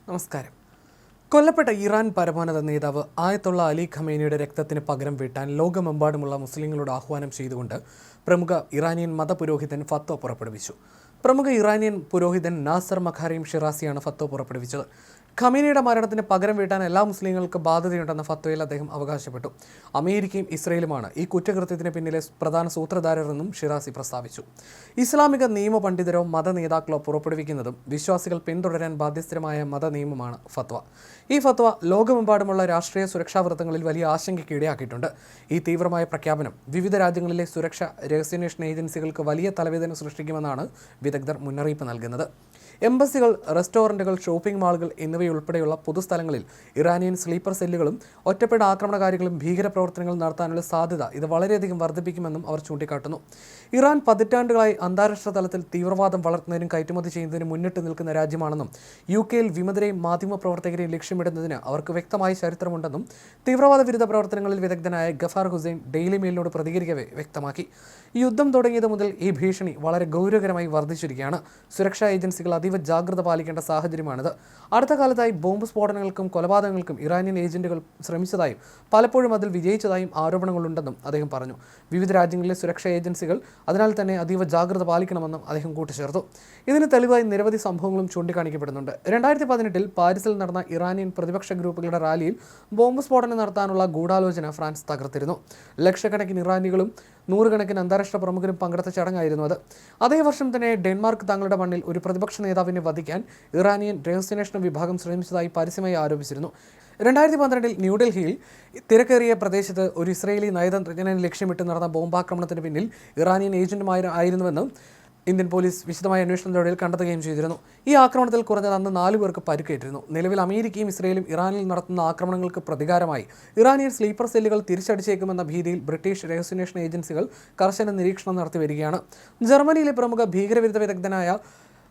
നമസ്കാരം. കൊല്ലപ്പെട്ട ഇറാൻ പരമോന്നത നേതാവ് ആയത്തുള്ള അലി ഖമേനിയുടെ രക്തത്തിന് പകരം വീട്ടാൻ ലോകമെമ്പാടുമുള്ള മുസ്ലിങ്ങളോട് ആഹ്വാനം ചെയ്തുകൊണ്ട് പ്രമുഖ ഇറാനിയൻ മതപുരോഹിതൻ ഫത്വ പുറപ്പെടുവിച്ചു. പ്രമുഖ ഇറാനിയൻ പുരോഹിതൻ നാസർ മഖാരിം ഷിറാസിയാണ് ഫത്വ പുറപ്പെടുവിച്ചത്. ഖമേനിയുടെ മരണത്തിന് പകരം വീട്ടാൻ എല്ലാ മുസ്ലിങ്ങൾക്കും ബാധ്യതയുണ്ടെന്ന ഫത്വയിൽ അദ്ദേഹം അവകാശപ്പെട്ടു. അമേരിക്കയും ഇസ്രയേലുമാണ് ഈ കുറ്റകൃത്യത്തിന് പിന്നിലെ പ്രധാന സൂത്രധാരരെന്നും ഷിറാസി പ്രസ്താവിച്ചു. ഇസ്ലാമിക നിയമ പണ്ഡിതരോ മത നേതാക്കളോ പുറപ്പെടുവിക്കുന്നതും വിശ്വാസികൾ പിന്തുടരാൻ ബാധ്യസ്ഥരമായ മത നിയമമാണ് ഫത്വ. ഈ ഫത്വ ലോകമെമ്പാടുമുള്ള രാഷ്ട്രീയ സുരക്ഷാ വൃത്തങ്ങളിൽ വലിയ ആശങ്കയ്ക്ക് ഇടയാക്കിയിട്ടുണ്ട്. ഈ തീവ്രമായ പ്രഖ്യാപനം വിവിധ രാജ്യങ്ങളിലെ സുരക്ഷാ രഹസ്യാന്വേഷണ ഏജൻസികൾക്ക് വലിയ തലവേദന സൃഷ്ടിക്കുമെന്നാണ് വിദഗ്ധർ മുന്നറിയിപ്പ് നൽകുന്നത്. എംബസികൾ, റെസ്റ്റോറൻറ്റുകൾ, ഷോപ്പിംഗ് മാളുകൾ എന്നിവയുൾപ്പെടെയുള്ള പൊതുസ്ഥലങ്ങളിൽ ഇറാനിയൻ സ്ലീപ്പർ സെല്ലുകളും ഒറ്റപ്പെട്ട ആക്രമണകാരികളും ഭീകരപ്രവർത്തനങ്ങൾ നടത്താനുള്ള സാധ്യത ഇത് വളരെയധികം വർദ്ധിപ്പിക്കുമെന്നും അവർ ചൂണ്ടിക്കാട്ടുന്നു. ഇറാൻ പതിറ്റാണ്ടുകളായി അന്താരാഷ്ട്ര തലത്തിൽ തീവ്രവാദം വളർത്തുന്നതിനും കയറ്റുമതി ചെയ്യുന്നതിനും മുന്നിട്ട് നിൽക്കുന്ന രാജ്യമാണെന്നും യുകെയിൽ വിമതരെയും മാധ്യമപ്രവർത്തകരെയും ലക്ഷ്യമിടുന്നതിന് അവർക്ക് വ്യക്തമായ ചരിത്രമുണ്ടെന്നും തീവ്രവാദ വിരുദ്ധ പ്രവർത്തനങ്ങളിൽ വിദഗ്ധനായ ഗഫാർ ഹുസൈൻ ഡെയിലി മെയിലിനോട് പ്രതികരിക്കവേ വ്യക്തമാക്കി. യുദ്ധം തുടങ്ങിയത് മുതൽ ഈ ഭീഷണി വളരെ ഗൗരവകരമായി വർദ്ധിച്ചിരിക്കുകയാണ്. സുരക്ഷാ ഏജൻസികൾ അതീവ ജാഗ്രത പാലിക്കേണ്ട സാഹചര്യമാണിത്. അടുത്ത കാലത്തായി ബോംബ് സ്ഫോടനങ്ങൾക്കും കൊലപാതകങ്ങൾക്കും ഇറാനിയൻ ഏജന്റുകൾ ശ്രമിച്ചതായും പലപ്പോഴും അതിൽ വിജയിച്ചതായും ആരോപണങ്ങളുണ്ടെന്നും അദ്ദേഹം പറഞ്ഞു. വിവിധ രാജ്യങ്ങളിലെ സുരക്ഷാ ഏജൻസികൾ അതിനാൽ തന്നെ അതീവ ജാഗ്രത പാലിക്കണമെന്നും അദ്ദേഹം കൂട്ടിച്ചേർത്തു. ഇതിന് തെളിവായി നിരവധി സംഭവങ്ങളും ചൂണ്ടിക്കാണിക്കപ്പെടുന്നുണ്ട്. 2018 പാരീസിൽ നടന്ന ഇറാനിയൻ പ്രതിപക്ഷ ഗ്രൂപ്പുകളുടെ റാലിയിൽ ബോംബ് സ്ഫോടനം നടത്താനുള്ള ഗൂഢാലോചന ഫ്രാൻസ് തകർത്തിരുന്നു. ലക്ഷക്കണക്കിന് ഇറാനികളും നൂറുകണക്കിന് അന്താരാഷ്ട്ര പ്രമുഖരും പങ്കെടുത്ത ചടങ്ങായിരുന്നു അത്. അതേ വർഷം തന്നെ ഡെൻമാർക്ക് തങ്ങളുടെ മണ്ണിൽ ഒരു പ്രതിപക്ഷ നേതാവിനെ വധിക്കാൻ ഇറാനിയൻ രഹസ്യാന്വേഷണ വിഭാഗം ശ്രമിച്ചതായി പരസ്യമായി ആരോപിച്ചിരുന്നു. 2012 ന്യൂഡൽഹിയിൽ തിരക്കേറിയ പ്രദേശത്ത് ഒരു ഇസ്രയേലി നയതന്ത്രജ്ഞനെ ലക്ഷ്യമിട്ട് നടന്ന ബോംബാക്രമണത്തിന് പിന്നിൽ ഇറാനിയൻ ഏജന്റുമാരായിരുന്നുവെന്ന് ഇന്ത്യൻ പോലീസ് വിശദമായ അന്വേഷണത്തിലൂടെ കണ്ടെത്തുകയും ചെയ്തിരുന്നു. ഈ ആക്രമണത്തിൽ കുറഞ്ഞത് അന്ന് 4 പേർക്ക് പരിക്കേറ്റിരുന്നു. നിലവിൽ അമേരിക്കയും ഇസ്രയേലും ഇറാനിൽ നടത്തുന്ന ആക്രമണങ്ങൾക്ക് പ്രതികാരമായി ഇറാനിയൻ സ്ലീപ്പർ സെല്ലുകൾ തിരിച്ചടിച്ചേക്കുമെന്ന ഭീതിയിൽ ബ്രിട്ടീഷ് രഹസ്യാന്വേഷണ ഏജൻസികൾ കർശന നിരീക്ഷണം നടത്തി വരികയാണ്. ജർമ്മനിയിലെ പ്രമുഖ ഭീകരവിരുദ്ധ വിദഗ്ധനായ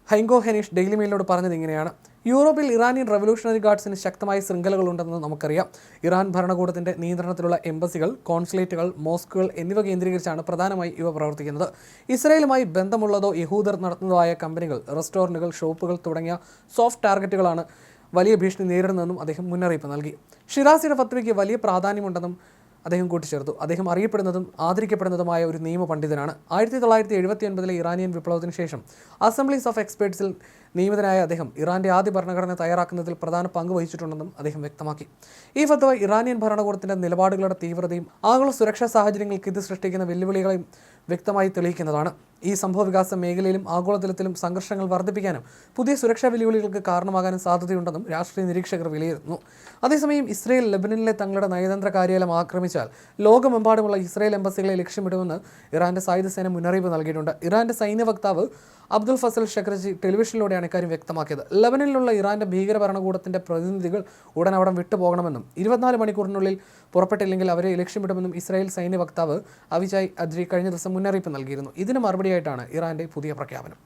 ഹൈങ്കോ ഹെനിഷ് ഡെയിലി മെയിലിനോട് പറഞ്ഞത് ഇങ്ങനെയാണ്: യൂറോപ്പിൽ ഇറാനിയൻ റവല്യൂഷണറി ഗാർഡ്സിന് ശക്തമായ ശൃംഖലകളുണ്ടെന്ന് നമുക്കറിയാം. ഇറാൻ ഭരണകൂടത്തിൻ്റെ നിയന്ത്രണത്തിലുള്ള എംബസികൾ, കോൺസുലേറ്റുകൾ, മോസ്കുകൾ എന്നിവ കേന്ദ്രീകരിച്ചാണ് പ്രധാനമായി ഇവ പ്രവർത്തിക്കുന്നത്. ഇസ്രായേലുമായി ബന്ധമുള്ളതോ യഹൂദർ നടത്തുന്നതോ ആയ കമ്പനികൾ, റെസ്റ്റോറൻറ്റുകൾ, ഷോപ്പുകൾ തുടങ്ങിയ സോഫ്റ്റ് ടാർഗറ്റുകളാണ് വലിയ ഭീഷണി നേരിടുന്നതെന്നും അദ്ദേഹം മുന്നറിയിപ്പ് നൽകി. ഷിറാസിയുടെ ഫത്വയ്ക്ക് വലിയ പ്രാധാന്യമുണ്ടെന്നും അദ്ദേഹം കൂട്ടിച്ചേർത്തു. അദ്ദേഹം അറിയപ്പെടുന്നതും ആദരിക്കപ്പെടുന്നതുമായ ഒരു നിയമ പണ്ഡിതനാണ്. 1979 ഇറാനിയൻ വിപ്ലവത്തിന് ശേഷം അസംബ്ലീസ് ഓഫ് എക്സ്പേർട്സിൽ നിയമിതനായ അദ്ദേഹം ഇറാന്റെ ആദ്യ ഭരണഘടന തയ്യാറാക്കുന്നതിൽ പ്രധാന പങ്ക് വഹിച്ചിട്ടുണ്ടെന്നും അദ്ദേഹം വ്യക്തമാക്കി. ഈ ഫത്വ ഇറാനിയൻ ഭരണകൂടത്തിന്റെ നിലപാടുകളുടെ തീവ്രതയും ആഗോള സുരക്ഷാ സാഹചര്യങ്ങൾക്ക് ഇത് സൃഷ്ടിക്കുന്ന വെല്ലുവിളികളെയും വ്യക്തമായി തെളിയിക്കുന്നതാണ്. ഈ സംഭവവികാസ മേഖലയിലും ആഗോളതലത്തിലും സംഘർഷങ്ങൾ വർദ്ധിപ്പിക്കാനും പുതിയ സുരക്ഷാ വെല്ലുവിളികൾക്ക് കാരണമാകാനും സാധ്യതയുണ്ടെന്നും രാഷ്ട്രീയ നിരീക്ഷകർ വിലയിരുത്തുന്നു. അതേസമയം ഇസ്രയേൽ ലെബനനിലെ തങ്ങളുടെ നയതന്ത്ര കാര്യാലയം ആക്രമിച്ചാൽ ലോകമെമ്പാടുമുള്ള ഇസ്രയേൽ എംബസികളെ ലക്ഷ്യമിടുമെന്ന് ഇറാന്റെ സായുധ സേന മുന്നറിയിപ്പ് നൽകിയിട്ടുണ്ട്. ഇറാന്റെ സൈന്യ വക്താവ് അബ്ദുൽ ഫസൽ ഷക്രജി ടെലിവിഷനിലൂടെയാണ് ഇക്കാര്യം വ്യക്തമാക്കിയത്. ലെബനനിലുള്ള ഇറാന്റെ ഭീകര ഭരണകൂടത്തിന്റെ പ്രതിനിധികൾ ഉടൻ അവിടെ വിട്ടുപോകണമെന്നും 24 മണിക്കൂറിനുള്ളിൽ പുറപ്പെട്ടില്ലെങ്കിൽ അവരെ ലക്ഷ്യമിടുമെന്നും ഇസ്രായേൽ സൈന്യ വക്താവ് അവിചായ് അദ്രി കഴിഞ്ഞ ദിവസം മുന്നറിയിപ്പ് നൽകിയിരുന്നു. ഇതിന് മറുപടിയായിട്ടാണ് ഇറാന്റെ പുതിയ പ്രഖ്യാപനം.